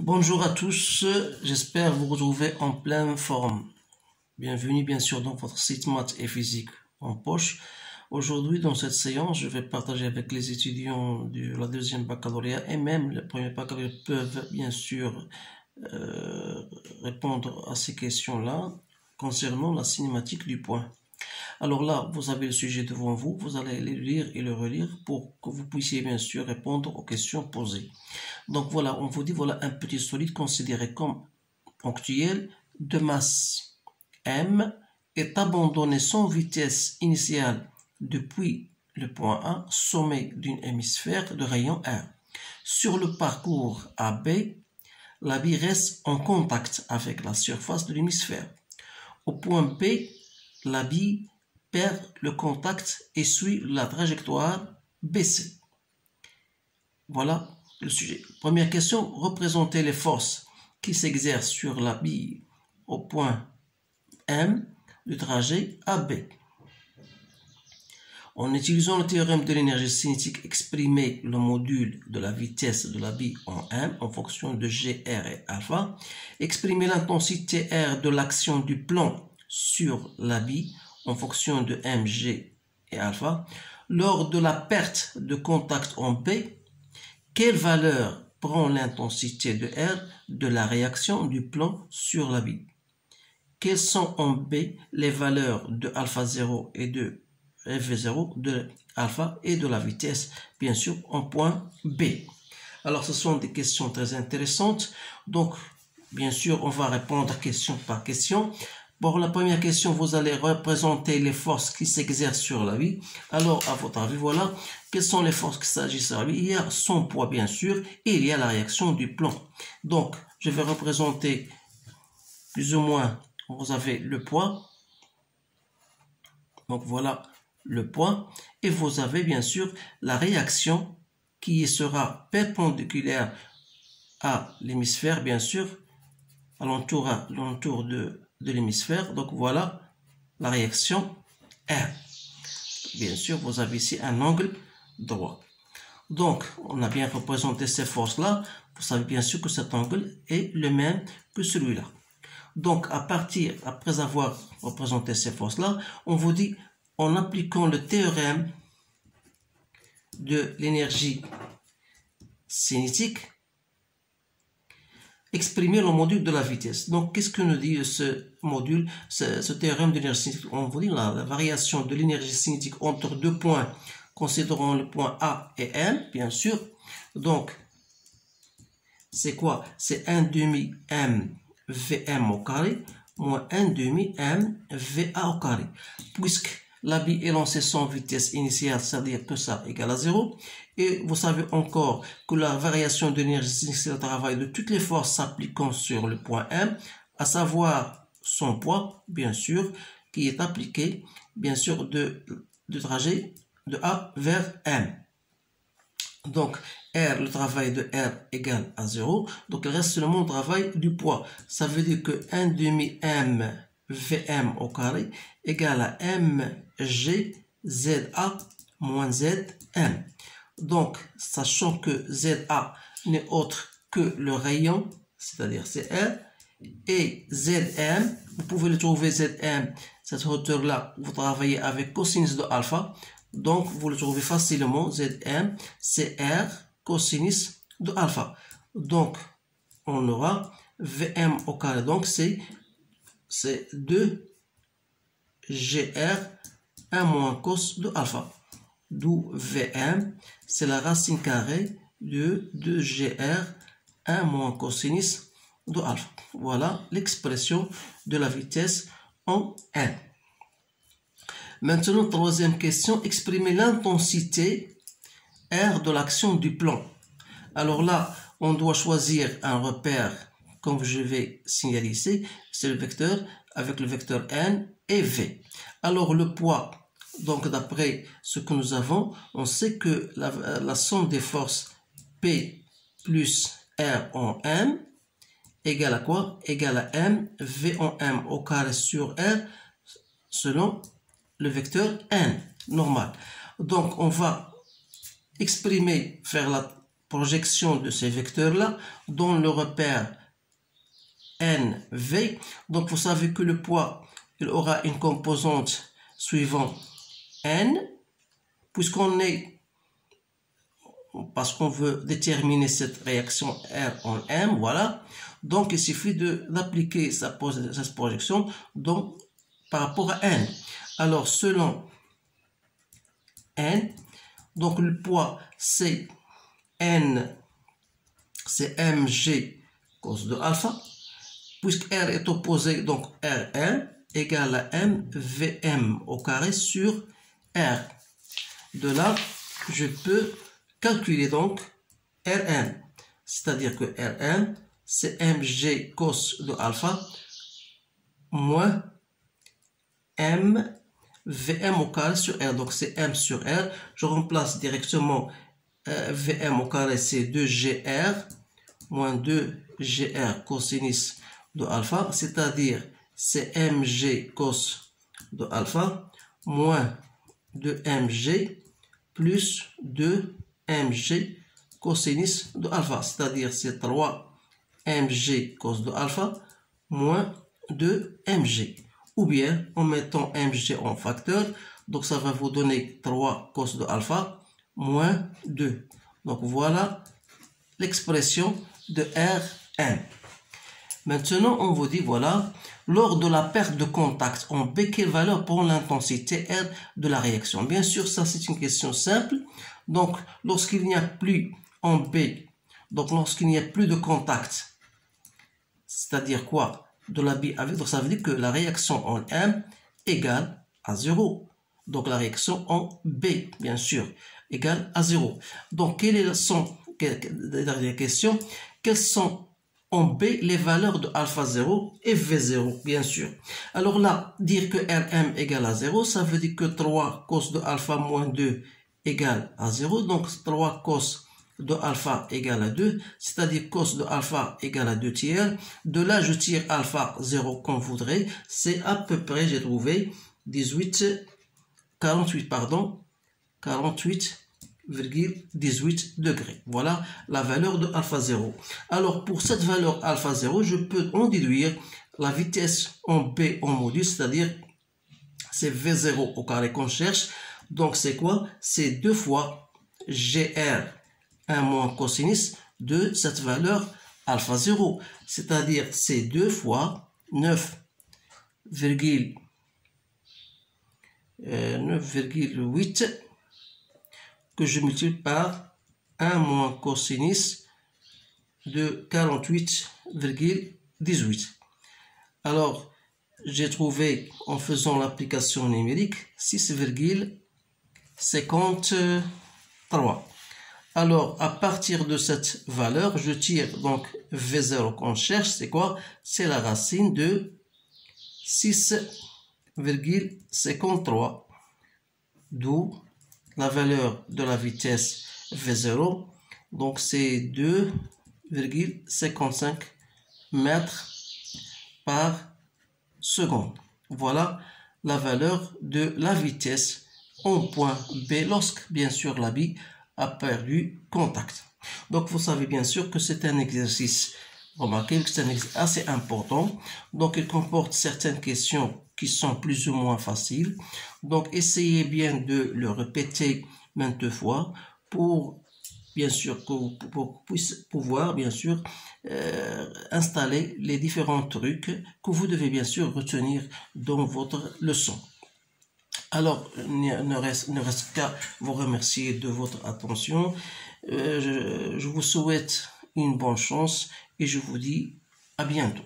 Bonjour à tous, j'espère vous retrouver en pleine forme. Bienvenue bien sûr dans votre site maths et physique en poche. Aujourd'hui dans cette séance, je vais partager avec les étudiants de la deuxième baccalauréat et même le premier baccalauréat peuvent bien sûr répondre à ces questions-là concernant la cinématique du point. Alors là, vous avez le sujet devant vous, vous allez le lire et le relire pour que vous puissiez bien sûr répondre aux questions posées. Donc voilà, on vous dit, voilà un petit solide considéré comme ponctuel de masse M est abandonné sans vitesse initiale depuis le point A, sommet d'une hémisphère de rayon R. Sur le parcours AB, la bille reste en contact avec la surface de l'hémisphère. Au point B, la bille perd le contact et suit la trajectoire BC. Voilà le sujet. Première question, représentez les forces qui s'exercent sur la bille au point M du trajet AB. En utilisant le théorème de l'énergie cinétique, exprimez le module de la vitesse de la bille en M en fonction de G, R et alpha. Exprimez l'intensité R de l'action du plomb sur la bille en fonction de M, G et alpha. Lors de la perte de contact en B, quelle valeur prend l'intensité de R de la réaction du plomb sur la bille? Quelles sont en B les valeurs de alpha 0 et de F0 de alpha et de la vitesse, bien sûr, en point B? Alors, ce sont des questions très intéressantes. Donc, bien sûr, on va répondre question par question. Pour la première question, vous allez représenter les forces qui s'exercent sur la bille. Alors, à votre avis, voilà, quelles sont les forces qui s'agissent sur la bille? Il y a son poids, bien sûr, et il y a la réaction du plomb. Donc, je vais représenter plus ou moins, vous avez le poids. Donc, voilà le poids. Et vous avez, bien sûr, la réaction qui sera perpendiculaire à l'hémisphère, bien sûr, à l'entour de l'hémisphère. Donc voilà la réaction R. Bien sûr, vous avez ici un angle droit. Donc, on a bien représenté ces forces-là. Vous savez bien sûr que cet angle est le même que celui-là. Donc, après avoir représenté ces forces-là, on vous dit, en appliquant le théorème de l'énergie cinétique, exprimer le module de la vitesse. Donc, qu'est-ce que nous dit ce module, ce théorème de l'énergie cinétique? On vous dit la variation de l'énergie cinétique entre deux points, considérant le point A et M, bien sûr. Donc, c'est quoi? C'est 1 demi M Vm au carré moins 1 demi M Va au carré. Puisque la bille est lancée sans vitesse initiale, c'est-à-dire que ça égale à 0. Et vous savez encore que la variation de l'énergie cinétique, c'est le travail de toutes les forces s'appliquant sur le point M, à savoir son poids, bien sûr, qui est appliqué, bien sûr, de trajet de A vers M. Donc, R, le travail de R égale à 0. Donc, il reste seulement le travail du poids. Ça veut dire que 1 demi M Vm au carré égale à mg Za moins Zm. Donc, sachant que Za n'est autre que le rayon, c'est-à-dire c'est R, et Zm, vous pouvez le trouver Zm, cette hauteur-là, vous travaillez avec cosinus de alpha, donc vous le trouvez facilement, Zm, c'est R cosinus de alpha. Donc, on aura Vm au carré, donc c'est 2 gr 1 moins cos de alpha. D'où Vm, c'est la racine carrée de 2gr 1 moins cosinus de alpha. Voilà l'expression de la vitesse en N. Maintenant, troisième question, exprimer l'intensité R de l'action du plomb. Alors là, on doit choisir un repère, comme je vais signaler ici, c'est le vecteur, avec le vecteur N et V. Alors le poids, donc d'après ce que nous avons, on sait que la somme des forces P plus R en M égale à quoi? Égale à M, V en M au carré sur R, selon le vecteur N, normal. Donc on va exprimer, faire la projection de ces vecteurs-là dans le repère NV. Donc, vous savez que le poids, il aura une composante suivant N, puisqu'on est, parce qu'on veut déterminer cette réaction R en M, voilà. Donc, il suffit d'appliquer cette projection donc, par rapport à N. Alors, selon N, donc le poids, c'est N, c'est mg cos de alpha, puisque R est opposé, donc Rn égale à m Vm au carré sur R. De là, je peux calculer donc Rn, c'est-à-dire que Rn, c'est mg cos de alpha moins m Vm au carré sur R. Donc c'est m sur R. Je remplace directement Vm au carré, c'est 2gr moins 2gr cosinus de alpha, c'est-à-dire c'est mg cos de alpha moins 2mg plus 2mg cosinus de alpha, c'est-à-dire c'est 3mg cos de alpha moins 2mg. Ou bien en mettant mg en facteur, donc ça va vous donner 3 cos de alpha moins 2. Donc voilà l'expression de Rn. Maintenant, on vous dit, voilà, lors de la perte de contact en B, quelle valeur pour l'intensité R de la réaction? Bien sûr, ça c'est une question simple. Donc, lorsqu'il n'y a plus en B, donc lorsqu'il n'y a plus de contact, c'est-à-dire quoi? De la B avec, donc ça veut dire que la réaction en M égale à 0. Donc la réaction en B, bien sûr, égale à 0. Donc, quelles sont, dernière question, quelles sont en B les valeurs de alpha 0 et V0, bien sûr. Alors là, dire que Rm égale à 0, ça veut dire que 3 cos de alpha moins 2 égale à 0. Donc 3 cos de alpha égale à 2, c'est-à-dire cos de alpha égale à 2 tiers. De là, je tire alpha 0 qu'on voudrait. C'est à peu près, j'ai trouvé, 48,18 degrés. Voilà la valeur de alpha 0. Alors, pour cette valeur alpha 0, je peux en déduire la vitesse en B en module, c'est-à-dire c'est V0 au carré qu'on cherche. Donc, c'est quoi? C'est 2 fois GR 1 moins cosinus de cette valeur alpha 0. C'est-à-dire c'est 2 fois 9,8 que je multiplie par 1 moins cosinus de 48,18. Alors, j'ai trouvé, en faisant l'application numérique, 6,53. Alors, à partir de cette valeur, je tire donc V0 qu'on cherche, c'est quoi? C'est la racine de 6,53, d'où la valeur de la vitesse V0, donc c'est 2,55 mètres par seconde. Voilà la valeur de la vitesse en point B lorsque, bien sûr, la bille a perdu contact. Donc, vous savez bien sûr que c'est un exercice, remarquez que c'est un exercice assez important. Donc, il comporte certaines questions qui sont plus ou moins faciles. Donc, essayez bien de le répéter maintes fois pour, bien sûr, que vous puissiez pouvoir, bien sûr, installer les différents trucs que vous devez, bien sûr, retenir dans votre leçon. Alors, il ne reste qu'à vous remercier de votre attention. Je vous souhaite une bonne chance et je vous dis à bientôt.